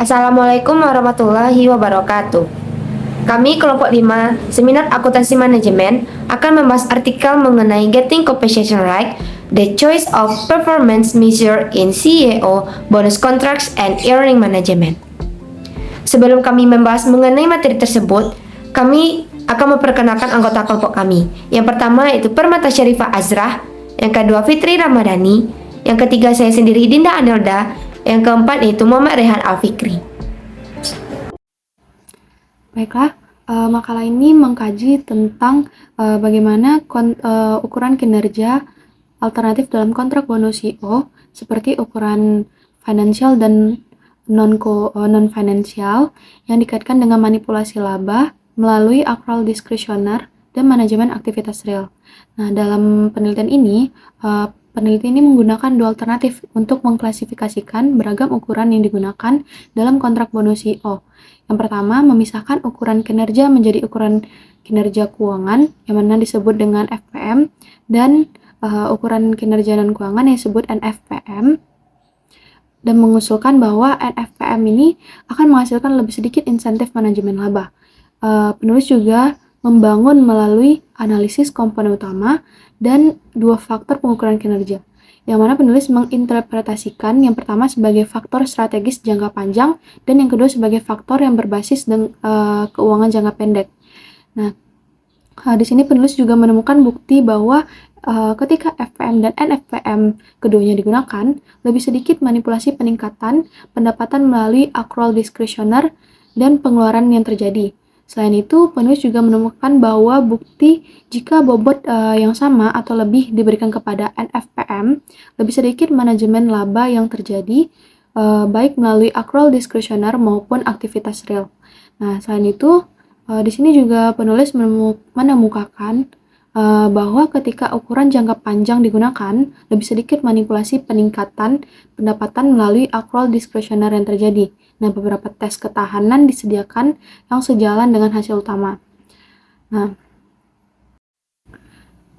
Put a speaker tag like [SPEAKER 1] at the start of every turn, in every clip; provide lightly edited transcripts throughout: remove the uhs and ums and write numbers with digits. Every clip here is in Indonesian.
[SPEAKER 1] Assalamualaikum warahmatullahi wabarakatuh. Kami kelompok 5 Seminar Akuntansi Manajemen akan membahas artikel mengenai Getting Compensation Right, the Choice of Performance Measure in CEO, Bonus Contracts, and Earning Management. Sebelum kami membahas mengenai materi tersebut, kami akan memperkenalkan anggota kelompok kami. Yang pertama yaitu Permata Syarifah Azrah, yang kedua Fitri Ramadhani, yang ketiga saya sendiri Dinda Anelda, yang keempat yaitu Muhammad Rehan Alfikri.
[SPEAKER 2] Baiklah, makalah ini mengkaji tentang bagaimana ukuran kinerja alternatif dalam kontrak bonus CEO seperti ukuran financial dan non-financial yang dikaitkan dengan manipulasi laba melalui accrual discretionary dan manajemen aktivitas real. Nah, dalam penelitian ini, peneliti ini menggunakan dua alternatif untuk mengklasifikasikan beragam ukuran yang digunakan dalam kontrak bonus CEO. Yang pertama, memisahkan ukuran kinerja menjadi ukuran kinerja keuangan yang mana disebut dengan FPM dan ukuran kinerja non-keuangan yang disebut NFPM, dan mengusulkan bahwa NFPM ini akan menghasilkan lebih sedikit insentif manajemen laba. Penulis juga membangun melalui analisis komponen utama dan dua faktor pengukuran kinerja, yang mana penulis menginterpretasikan yang pertama sebagai faktor strategis jangka panjang dan yang kedua sebagai faktor yang berbasis keuangan jangka pendek. Nah, di sini penulis juga menemukan bukti bahwa ketika FPM dan NFPM keduanya digunakan, lebih sedikit manipulasi peningkatan pendapatan melalui accrual discretionary dan pengeluaran yang terjadi. Selain itu, penulis juga menemukan bahwa bukti jika bobot yang sama atau lebih diberikan kepada NFPM, lebih sedikit manajemen laba yang terjadi, baik melalui accrual discretionary maupun aktivitas real. Nah, selain itu, di sini juga penulis menemukan bahwa ketika ukuran jangka panjang digunakan, lebih sedikit manipulasi peningkatan pendapatan melalui accrual discretionary yang terjadi. Nah, beberapa tes ketahanan disediakan yang sejalan dengan hasil utama. Nah,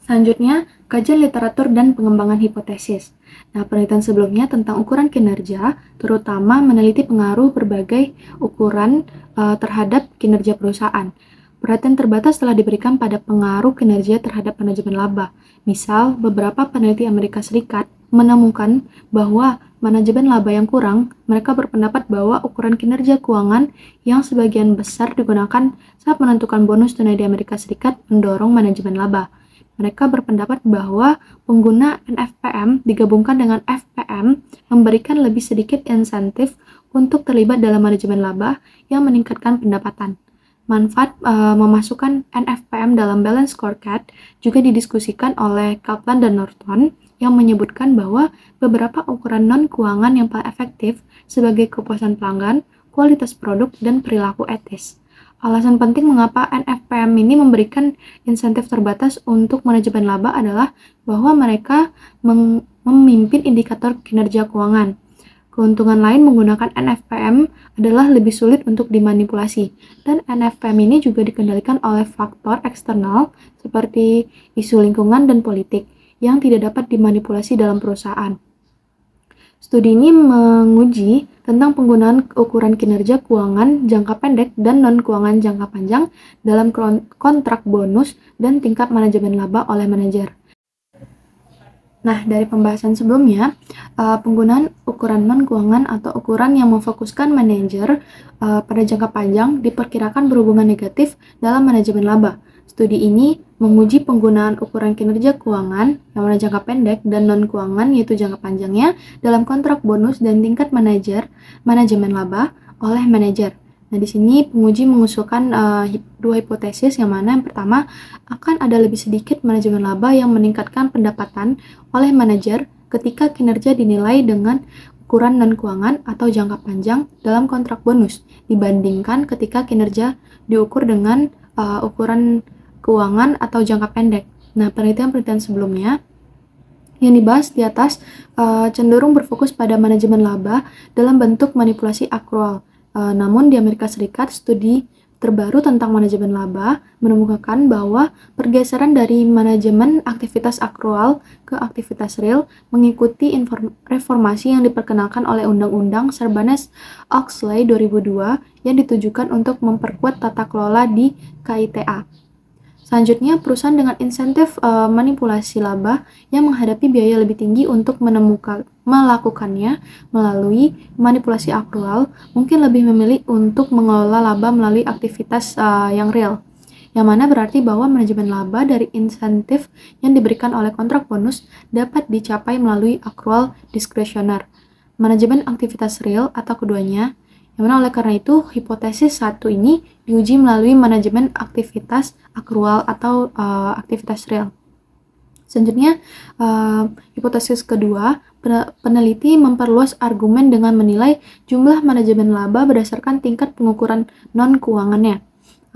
[SPEAKER 2] selanjutnya, kajian literatur dan pengembangan hipotesis. Nah, penelitian sebelumnya tentang ukuran kinerja, terutama meneliti pengaruh berbagai ukuran terhadap kinerja perusahaan. Perhatian terbatas telah diberikan pada pengaruh kinerja terhadap manajemen laba. Misal, beberapa peneliti Amerika Serikat menemukan bahwa manajemen laba yang kurang, mereka berpendapat bahwa ukuran kinerja keuangan yang sebagian besar digunakan saat menentukan bonus tunai di Amerika Serikat mendorong manajemen laba. Mereka berpendapat bahwa pengguna NFPM digabungkan dengan FPM memberikan lebih sedikit insentif untuk terlibat dalam manajemen laba yang meningkatkan pendapatan. Manfaat memasukkan NFPM dalam balance scorecard juga didiskusikan oleh Kaplan dan Norton yang menyebutkan bahwa beberapa ukuran non-keuangan yang paling efektif sebagai kepuasan pelanggan, kualitas produk, dan perilaku etis. Alasan penting mengapa NFPM ini memberikan insentif terbatas untuk manajemen laba adalah bahwa mereka memimpin indikator kinerja keuangan. Keuntungan lain menggunakan NFPM adalah lebih sulit untuk dimanipulasi, dan NFPM ini juga dikendalikan oleh faktor eksternal seperti isu lingkungan dan politik yang tidak dapat dimanipulasi dalam perusahaan. Studi ini menguji tentang penggunaan ukuran kinerja keuangan jangka pendek dan non-keuangan jangka panjang dalam kontrak bonus dan tingkat manajemen laba oleh manajer. Nah, dari pembahasan sebelumnya, penggunaan ukuran non-keuangan atau ukuran yang memfokuskan manajer pada jangka panjang diperkirakan berhubungan negatif dalam manajemen laba. Studi ini menguji penggunaan ukuran kinerja keuangan yang mana jangka pendek dan non-keuangan yaitu jangka panjangnya dalam kontrak bonus dan tingkat manajemen laba oleh manajer. Nah, di sini penguji mengusulkan dua hipotesis, yang mana yang pertama akan ada lebih sedikit manajemen laba yang meningkatkan pendapatan oleh manajer ketika kinerja dinilai dengan ukuran non-keuangan atau jangka panjang dalam kontrak bonus dibandingkan ketika kinerja diukur dengan ukuran keuangan atau jangka pendek. Nah, penelitian-penelitian sebelumnya yang dibahas di atas cenderung berfokus pada manajemen laba dalam bentuk manipulasi accrual. Namun di Amerika Serikat, studi terbaru tentang manajemen laba menemukan bahwa pergeseran dari manajemen aktivitas akrual ke aktivitas real mengikuti reformasi yang diperkenalkan oleh Undang-Undang Sarbanes-Oxley 2002 yang ditujukan untuk memperkuat tata kelola di KITA. Selanjutnya, perusahaan dengan insentif manipulasi laba yang menghadapi biaya lebih tinggi untuk melakukannya melalui manipulasi akrual mungkin lebih memilih untuk mengelola laba melalui aktivitas yang real. Yang mana berarti bahwa manajemen laba dari insentif yang diberikan oleh kontrak bonus dapat dicapai melalui akrual diskresioner, manajemen aktivitas real atau keduanya. Yang mana oleh karena itu, hipotesis satu ini diuji melalui manajemen aktivitas akrual atau aktivitas real. Selanjutnya, hipotesis kedua, peneliti memperluas argumen dengan menilai jumlah manajemen laba berdasarkan tingkat pengukuran non-keuangannya.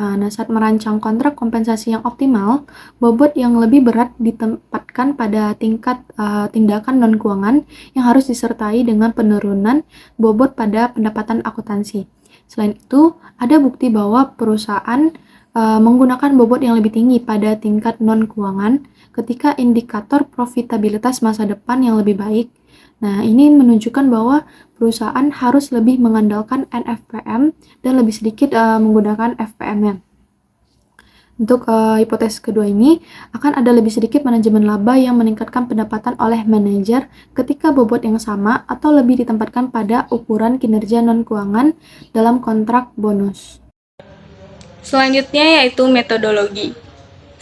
[SPEAKER 2] Nah, saat merancang kontrak kompensasi yang optimal, bobot yang lebih berat ditempatkan pada tingkat tindakan non-keuangan yang harus disertai dengan penurunan bobot pada pendapatan akuntansi. Selain itu, ada bukti bahwa perusahaan menggunakan bobot yang lebih tinggi pada tingkat non-keuangan ketika indikator profitabilitas masa depan yang lebih baik. Nah, ini menunjukkan bahwa perusahaan harus lebih mengandalkan NFPM dan lebih sedikit menggunakan FPM-nya. Untuk hipotesis kedua ini, akan ada lebih sedikit manajemen laba yang meningkatkan pendapatan oleh manajer ketika bobot yang sama atau lebih ditempatkan pada ukuran kinerja non-keuangan dalam kontrak bonus.
[SPEAKER 3] Selanjutnya yaitu metodologi.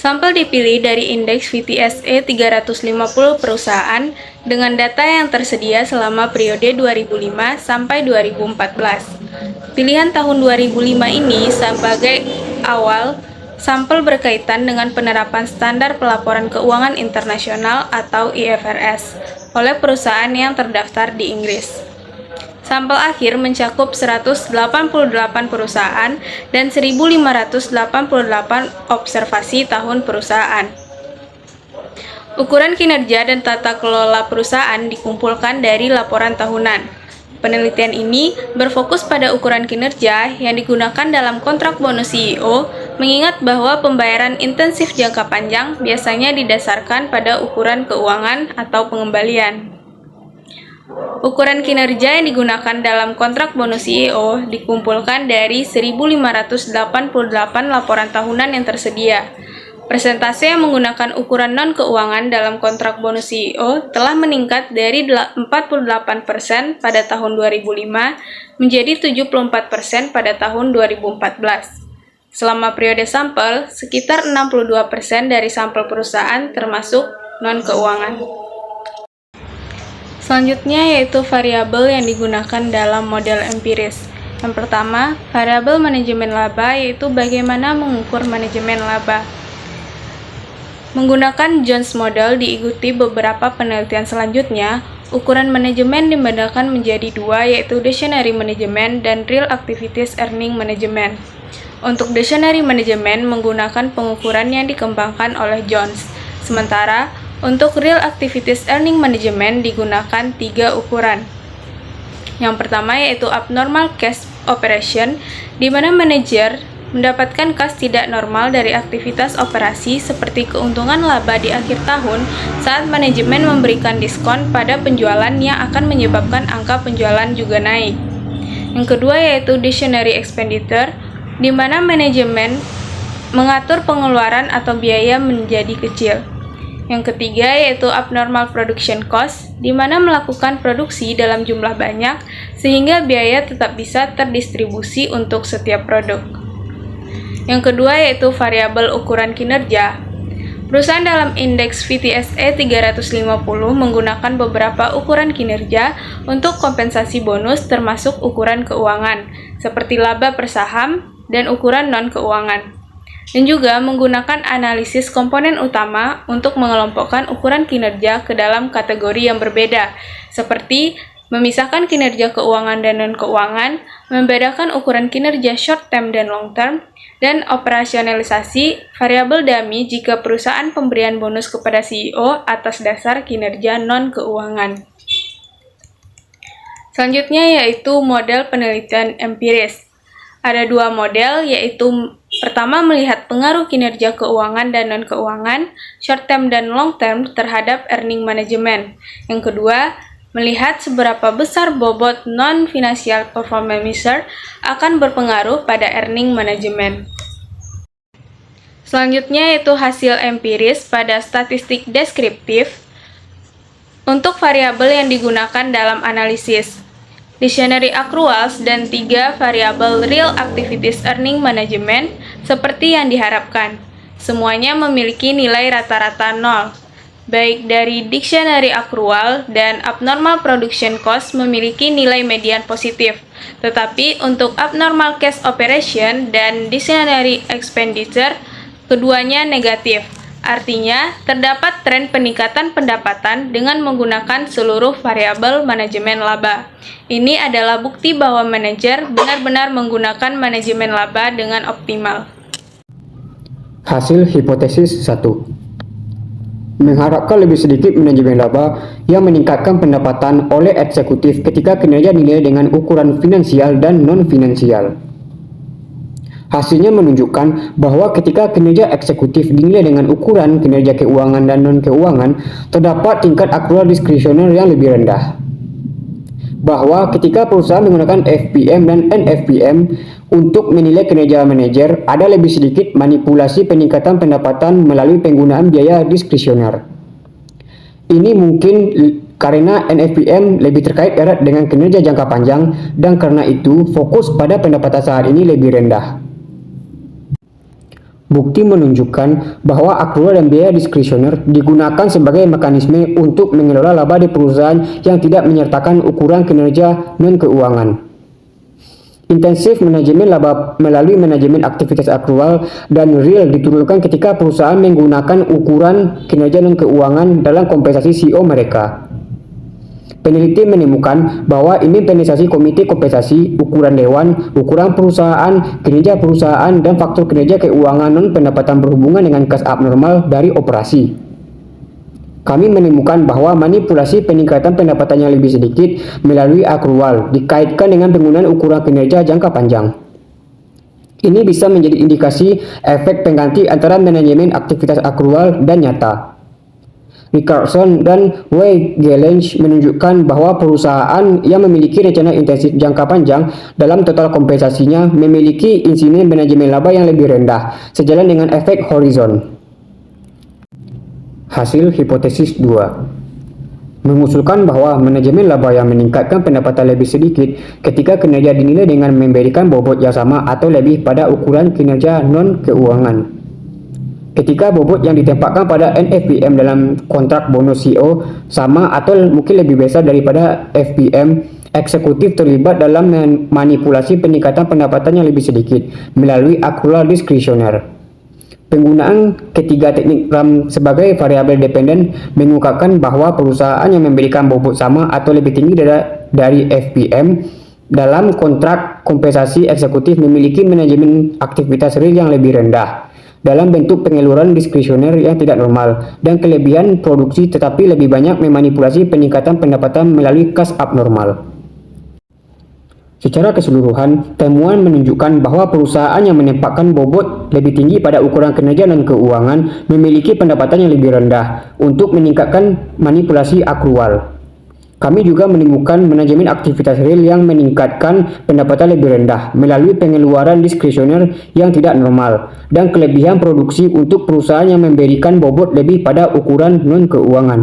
[SPEAKER 3] Sampel dipilih dari indeks VTSE 350 perusahaan dengan data yang tersedia selama periode 2005 sampai 2014. Pilihan tahun 2005 ini sebagai awal sampel berkaitan dengan penerapan standar pelaporan keuangan internasional atau IFRS oleh perusahaan yang terdaftar di Inggris. Sampel akhir mencakup 188 perusahaan dan 1.588 observasi tahun perusahaan. Ukuran kinerja dan tata kelola perusahaan dikumpulkan dari laporan tahunan. Penelitian ini berfokus pada ukuran kinerja yang digunakan dalam kontrak bonus CEO, mengingat bahwa pembayaran intensif jangka panjang biasanya didasarkan pada ukuran keuangan atau pengembalian. Ukuran kinerja yang digunakan dalam kontrak bonus CEO dikumpulkan dari 1.588 laporan tahunan yang tersedia. Persentase yang menggunakan ukuran non-keuangan dalam kontrak bonus CEO telah meningkat dari 48% pada tahun 2005 menjadi 74% pada tahun 2014. Selama periode sampel, sekitar 62% dari sampel perusahaan termasuk non-keuangan. Selanjutnya yaitu variabel yang digunakan dalam model empiris. Yang pertama, variabel manajemen laba yaitu bagaimana mengukur manajemen laba. Menggunakan Jones Model diikuti beberapa penelitian selanjutnya, ukuran manajemen dibedakan menjadi dua yaitu Dictionary Management dan Real Activities Earning Management. Untuk Dictionary Management menggunakan pengukuran yang dikembangkan oleh Jones, sementara untuk Real Activities Earning Management digunakan 3 ukuran. Yang pertama yaitu Abnormal Cash Operation, di mana manajer mendapatkan kas tidak normal dari aktivitas operasi seperti keuntungan laba di akhir tahun saat manajemen memberikan diskon pada penjualan yang akan menyebabkan angka penjualan juga naik. Yang kedua yaitu Discretionary Expenditure, di mana manajemen mengatur pengeluaran atau biaya menjadi kecil. Yang ketiga yaitu Abnormal Production Cost, di mana melakukan produksi dalam jumlah banyak sehingga biaya tetap bisa terdistribusi untuk setiap produk. Yang kedua yaitu variabel ukuran kinerja. Perusahaan dalam indeks VTSE 350 menggunakan beberapa ukuran kinerja untuk kompensasi bonus termasuk ukuran keuangan, seperti laba per saham dan ukuran non-keuangan. Dan juga menggunakan analisis komponen utama untuk mengelompokkan ukuran kinerja ke dalam kategori yang berbeda, seperti memisahkan kinerja keuangan dan non-keuangan, membedakan ukuran kinerja short term dan long term, dan operasionalisasi variabel dummy jika perusahaan pemberian bonus kepada CEO atas dasar kinerja non-keuangan. Selanjutnya yaitu model penelitian empiris. Ada dua model, yaitu pertama melihat pengaruh kinerja keuangan dan non-keuangan, short term dan long term terhadap earning management. Yang kedua, melihat seberapa besar bobot non-financial performance measure akan berpengaruh pada earning management. Selanjutnya yaitu hasil empiris pada statistik deskriptif untuk variabel yang digunakan dalam analisis, dictionary accruals, dan 3 variabel real activities earning management seperti yang diharapkan. Semuanya memiliki nilai rata-rata 0. Baik dari dictionary accrual dan abnormal production cost memiliki nilai median positif, tetapi untuk abnormal cash operation dan dictionary expenditure keduanya negatif. Artinya, terdapat tren peningkatan pendapatan dengan menggunakan seluruh variabel manajemen laba. Ini adalah bukti bahwa manajer benar-benar menggunakan manajemen laba dengan optimal.
[SPEAKER 4] Hasil hipotesis 1. Mengharapkan lebih sedikit manajemen laba yang meningkatkan pendapatan oleh eksekutif ketika kinerja dinilai dengan ukuran finansial dan non-finansial. Hasilnya menunjukkan bahwa ketika kinerja eksekutif dinilai dengan ukuran kinerja keuangan dan non-keuangan, terdapat tingkat akrual diskresioner yang lebih rendah. Bahwa ketika perusahaan menggunakan FPM dan NFPM untuk menilai kinerja manajer, ada lebih sedikit manipulasi peningkatan pendapatan melalui penggunaan biaya diskresioner. Ini mungkin karena NFPM lebih terkait erat dengan kinerja jangka panjang, dan karena itu fokus pada pendapatan saat ini lebih rendah. Bukti menunjukkan bahwa akrual dan biaya diskresioner digunakan sebagai mekanisme untuk mengelola laba di perusahaan yang tidak menyertakan ukuran kinerja non-keuangan. Intensif manajemen laba melalui manajemen aktivitas akrual dan real diturunkan ketika perusahaan menggunakan ukuran kinerja non-keuangan dalam kompensasi CEO mereka. Peneliti menemukan bahwa implementasi komite kompensasi, ukuran dewan, ukuran perusahaan, kinerja perusahaan, dan faktor kinerja keuangan non-pendapatan berhubungan dengan kas abnormal dari operasi. Kami menemukan bahwa manipulasi peningkatan pendapatan yang lebih sedikit melalui akrual dikaitkan dengan penggunaan ukuran kinerja jangka panjang. Ini bisa menjadi indikasi efek pengganti antara manajemen aktivitas akrual dan nyata. Richardson dan Weigelench menunjukkan bahwa perusahaan yang memiliki rencana intensif jangka panjang dalam total kompensasinya memiliki insinyur manajemen laba yang lebih rendah, sejalan dengan efek horizon. Hasil hipotesis 2 mengusulkan bahwa manajemen laba yang meningkatkan pendapatan lebih sedikit ketika kinerja dinilai dengan memberikan bobot yang sama atau lebih pada ukuran kinerja non-keuangan. Ketika bobot yang ditempatkan pada NFPM dalam kontrak bonus CEO sama atau mungkin lebih besar daripada FPM, eksekutif terlibat dalam manipulasi peningkatan pendapatan yang lebih sedikit melalui akrual diskresioner. Penggunaan ketiga teknik RAM sebagai variabel dependen mengungkapkan bahwa perusahaan yang memberikan bobot sama atau lebih tinggi dari FPM dalam kontrak kompensasi eksekutif memiliki manajemen aktivitas real yang lebih rendah dalam bentuk penyaluran diskresioner yang tidak normal dan kelebihan produksi, tetapi lebih banyak memanipulasi peningkatan pendapatan melalui kas abnormal. Secara keseluruhan, temuan menunjukkan bahwa perusahaan yang menempatkan bobot lebih tinggi pada ukuran kinerja dan keuangan memiliki pendapatan yang lebih rendah untuk meningkatkan manipulasi akrual. Kami juga menemukan manajemen aktivitas real yang meningkatkan pendapatan lebih rendah melalui pengeluaran diskresioner yang tidak normal dan kelebihan produksi untuk perusahaan yang memberikan bobot lebih pada ukuran non-keuangan.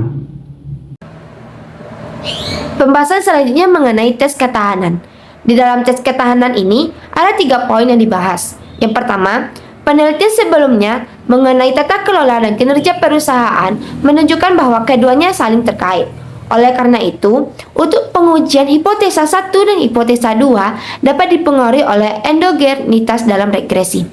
[SPEAKER 1] Pembahasan selanjutnya mengenai tes ketahanan. Di dalam tes ketahanan ini ada 3 poin yang dibahas. Yang pertama, penelitian sebelumnya mengenai tata kelola dan kinerja perusahaan menunjukkan bahwa keduanya saling terkait. Oleh karena itu, untuk pengujian hipotesa 1 dan hipotesa 2 dapat dipengaruhi oleh endogernitas dalam regresi.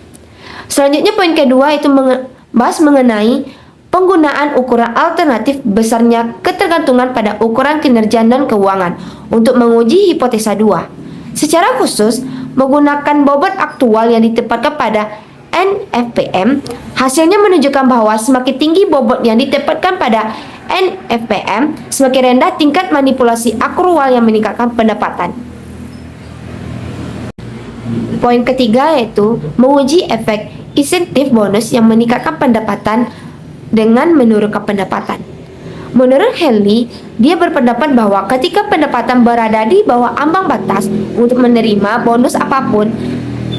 [SPEAKER 1] Selanjutnya poin kedua itu membahas mengenai penggunaan ukuran alternatif besarnya ketergantungan pada ukuran kinerja dan keuangan untuk menguji hipotesa 2. Secara khusus, menggunakan bobot aktual yang ditempatkan pada NFPM, hasilnya menunjukkan bahwa semakin tinggi bobot yang ditempatkan pada NFPM, semakin rendah tingkat manipulasi akrual yang meningkatkan pendapatan. Poin ketiga yaitu menguji efek insentif bonus yang meningkatkan pendapatan dengan menurunkan pendapatan. Menurut Henley, dia berpendapat bahwa ketika pendapatan berada di bawah ambang batas untuk menerima bonus apapun,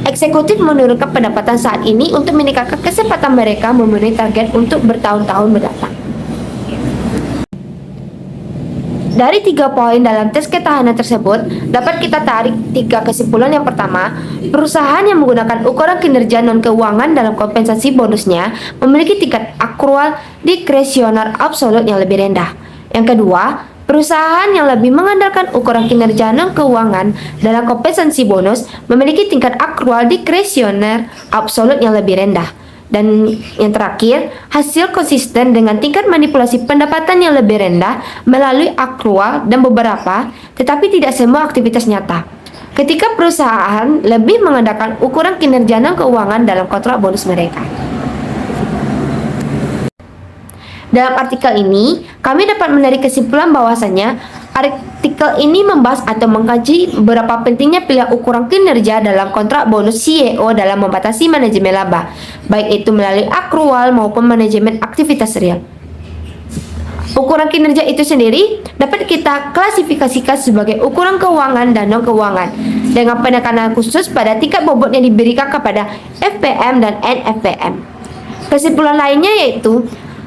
[SPEAKER 1] eksekutif menurunkan pendapatan saat ini untuk meningkatkan kesempatan mereka memenuhi target untuk bertahun-tahun mendatang. Dari 3 poin dalam tes ketahanan tersebut, dapat kita tarik 3 kesimpulan. Yang pertama, perusahaan yang menggunakan ukuran kinerja non-keuangan dalam kompensasi bonusnya memiliki tingkat akrual diskresioner absolut yang lebih rendah. Yang kedua, perusahaan yang lebih mengandalkan ukuran kinerja non-keuangan dalam kompensasi bonus memiliki tingkat akrual diskresioner absolut yang lebih rendah. Dan yang terakhir, hasil konsisten dengan tingkat manipulasi pendapatan yang lebih rendah melalui akrual dan beberapa, tetapi tidak semua aktivitas nyata. Ketika perusahaan lebih mengandalkan ukuran kinerja non-keuangan dalam kontrak bonus mereka. Dalam artikel ini, kami dapat menarik kesimpulan bahwasannya artikel ini membahas atau mengkaji berapa pentingnya pilihan ukuran kinerja dalam kontrak bonus CEO dalam membatasi manajemen laba, baik itu melalui akrual maupun manajemen aktivitas real. Ukuran kinerja itu sendiri dapat kita klasifikasikan sebagai ukuran keuangan dan non-keuangan, dengan penekanan khusus pada tingkat bobot yang diberikan kepada FPM dan NFPM. Kesimpulan lainnya yaitu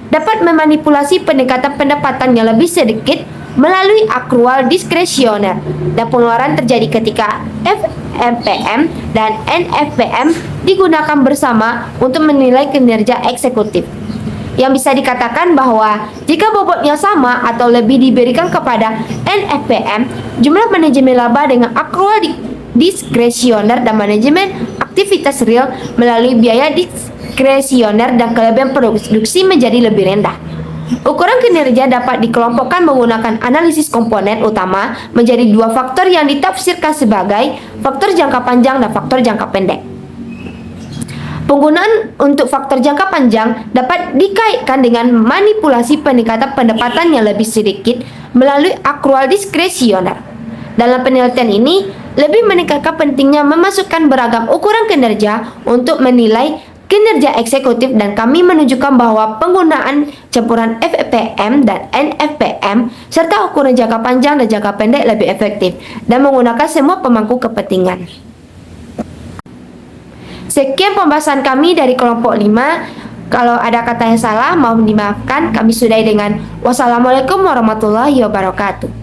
[SPEAKER 1] dapat memanipulasi peningkatan pendapatan yang lebih sedikit melalui akrual diskresioner, dan pengeluaran terjadi ketika FMPM dan NFPM digunakan bersama untuk menilai kinerja eksekutif. Yang bisa dikatakan bahwa jika bobotnya sama atau lebih diberikan kepada NFPM, jumlah manajemen laba dengan akrual diskresioner dan manajemen aktivitas real melalui biaya diskresioner dan kelebihan produksi menjadi lebih rendah. Ukuran kinerja dapat dikelompokkan menggunakan analisis komponen utama menjadi 2 faktor yang ditafsirkan sebagai faktor jangka panjang dan faktor jangka pendek. Penggunaan untuk faktor jangka panjang dapat dikaitkan dengan manipulasi peningkatan pendapatan yang lebih sedikit melalui akrual diskresioner. Dalam penelitian ini, lebih meningkatkan pentingnya memasukkan beragam ukuran kinerja untuk menilai kinerja eksekutif, dan kami menunjukkan bahwa penggunaan campuran FPM dan NFPM serta ukuran jangka panjang dan jangka pendek lebih efektif dan menggunakan semua pemangku kepentingan. Sekian pembahasan kami dari kelompok 5. Kalau ada kata yang salah, mohon dimaafkan. Kami sudahi dengan wassalamualaikum warahmatullahi wabarakatuh.